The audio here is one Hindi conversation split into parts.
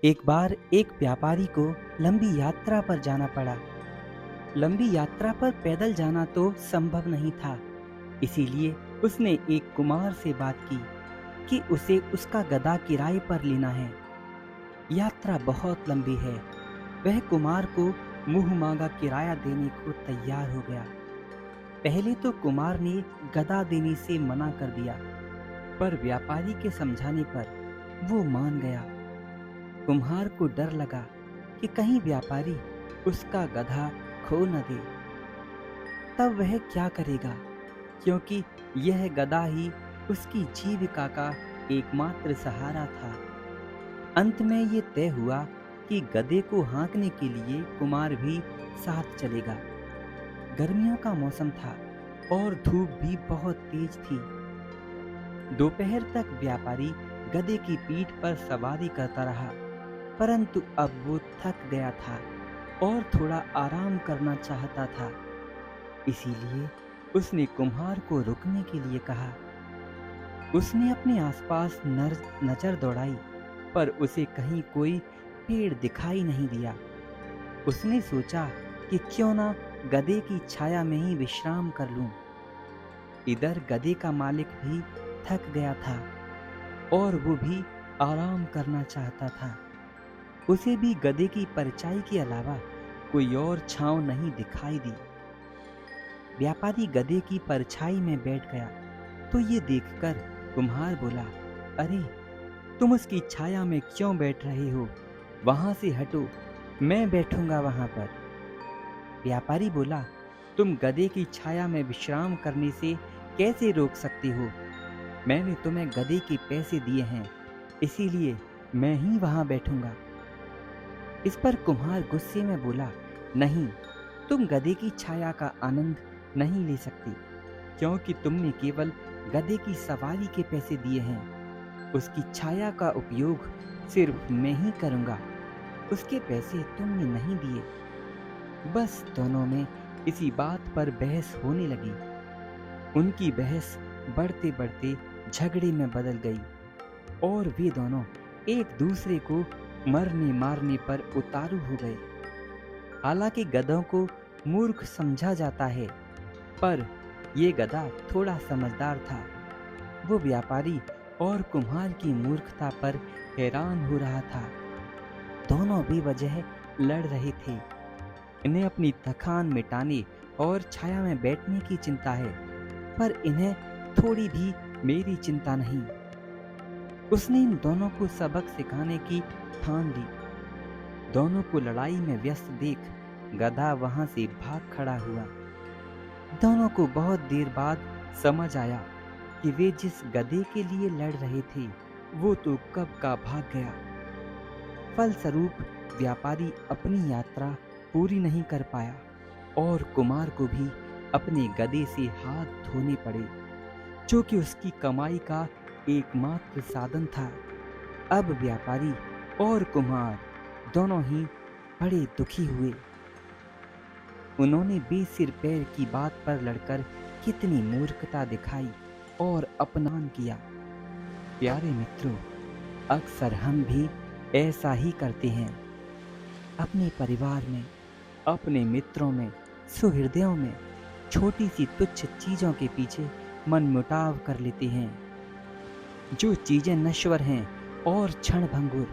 एक बार एक व्यापारी को लंबी यात्रा पर जाना पड़ा। लंबी यात्रा पर पैदल जाना तो संभव नहीं था। इसीलिए उसने एक कुम्हार से बात की कि उसे उसका गधा किराए पर लेना है। यात्रा बहुत लंबी है। वह कुम्हार को मुंह मांगा किराया देने को तैयार हो गया। पहले तो कुम्हार ने गधा देने से मना कर दिया, पर व्यापारी के समझाने पर वो मान गया। कुम्हार को डर लगा कि कहीं व्यापारी उसका गधा खो न दे। तब वह क्या करेगा, क्योंकि यह गधा ही उसकी जीविका का एकमात्र सहारा था। अंत में ये तय हुआ कि गधे को हाँकने के लिए कुम्हार भी साथ चलेगा। गर्मियों का मौसम था और धूप भी बहुत तेज थी। दोपहर तक व्यापारी गधे की पीठ पर सवारी करता रहा, परंतु अब वो थक गया था और थोड़ा आराम करना चाहता था। इसीलिए उसने कुम्हार को रुकने के लिए कहा। उसने अपने आसपास नजर दौड़ाई, पर उसे कहीं कोई पेड़ दिखाई नहीं दिया। उसने सोचा कि क्यों ना गधे की छाया में ही विश्राम कर लूं। इधर गधे का मालिक भी थक गया था और वो भी आराम करना चाहता था। उसे भी गधे की परछाई के अलावा कोई और छांव नहीं दिखाई दी। व्यापारी गधे की परछाई में बैठ गया तो ये देखकर कुम्हार बोला, अरे तुम उसकी छाया में क्यों बैठ रहे हो? वहां से हटो, मैं बैठूंगा वहां पर। व्यापारी बोला, तुम गधे की छाया में विश्राम करने से कैसे रोक सकते हो? मैंने तुम्हें गधे के पैसे दिए हैं, इसीलिए मैं ही वहां बैठूंगा। इस पर कुम्हार गुस्से में बोला, नहीं, तुम गधे की छाया का आनंद नहीं ले सकती, क्योंकि तुमने केवल गधे की सवारी के पैसे दिए हैं। उसकी छाया का उपयोग सिर्फ मैं ही करूंगा, उसके पैसे तुमने नहीं दिए। बस दोनों में इसी बात पर बहस होने लगी। उनकी बहस बढ़ते बढ़ते झगड़े में बदल गई और वे दोनों एक दूसरे को मरने मारने पर उतारू हो गए। हालांकि गधों को मूर्ख समझा जाता है, पर यह गधा थोड़ा समझदार था। वो व्यापारी और कुम्हार की मूर्खता पर हैरान हो रहा था। दोनों बेवजह लड़ रहे थे। इन्हें अपनी थकान मिटाने और छाया में बैठने की चिंता है, पर इन्हें थोड़ी भी मेरी चिंता नहीं। उसने इन दोनों को सबक सिखाने की ठान ली। दोनों को लड़ाई में व्यस्त देख गधा वहां से भाग खड़ा हुआ। दोनों को बहुत देर बाद समझ आया कि वे जिस गधे के लिए लड़ रहे थे वो तो कब का भाग गया। फलस्वरूप व्यापारी अपनी यात्रा पूरी नहीं कर पाया और कुमार को भी अपने गधे से हाथ धोने पड़े, जो कि उसकी कमाई का एकमात्र साधन था। अब व्यापारी और कुम्हार दोनों ही बड़े दुखी हुए। उन्होंने बेसिर पैर की बात पर लड़कर कितनी मूर्खता दिखाई और अपमान किया। प्यारे मित्रों, अक्सर हम भी ऐसा ही करते हैं। अपने परिवार में, अपने मित्रों में, सुहृदयों में छोटी सी तुच्छ चीजों के पीछे मनमुटाव कर लेते हैं। जो चीजें नश्वर हैं और क्षणभंगुर,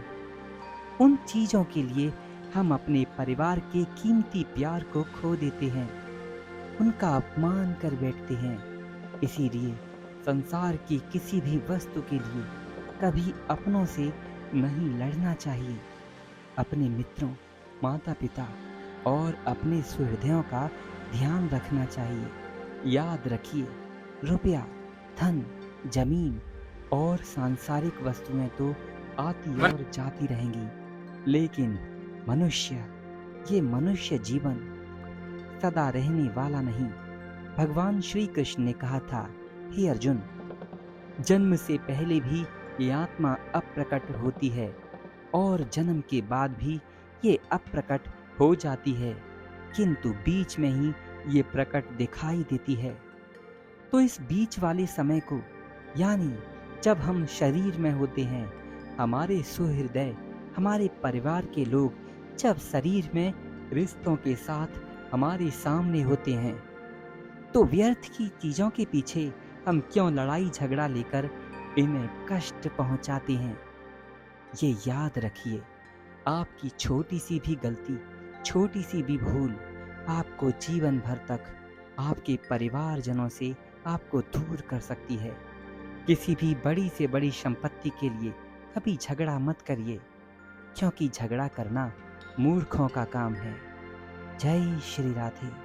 उन चीजों के लिए हम अपने परिवार के कीमती प्यार को खो देते हैं, उनका अपमान कर बैठते हैं। इसीलिए संसार की किसी भी वस्तु के लिए कभी अपनों से नहीं लड़ना चाहिए। अपने मित्रों, माता पिता और अपने सुहृदयों का ध्यान रखना चाहिए। याद रखिए, रुपया, धन, जमीन और सांसारिक वस्तुएं तो आती और जाती रहेंगी, लेकिन ये मनुष्य जीवन सदा रहने वाला नहीं। भगवान श्री कृष्ण ने कहा था, हे अर्जुन, जन्म से पहले भी ये आत्मा अप्रकट होती है और जन्म के बाद भी ये अप्रकट हो जाती है, किंतु बीच में ही ये प्रकट दिखाई देती है। तो इस बीच वाले समय को, यानी जब हम शरीर में होते हैं, हमारे सुहृदय हमारे परिवार के लोग जब शरीर में रिश्तों के साथ हमारे सामने होते हैं, तो व्यर्थ की चीज़ों के पीछे हम क्यों लड़ाई झगड़ा लेकर इन्हें कष्ट पहुंचाते हैं। ये याद रखिए, आपकी छोटी सी भी गलती, छोटी सी भी भूल आपको जीवन भर तक आपके परिवारजनों से आपको दूर कर सकती है। किसी भी बड़ी से बड़ी संपत्ति के लिए कभी झगड़ा मत करिए, क्योंकि झगड़ा करना मूर्खों का काम है। जय श्री राधे।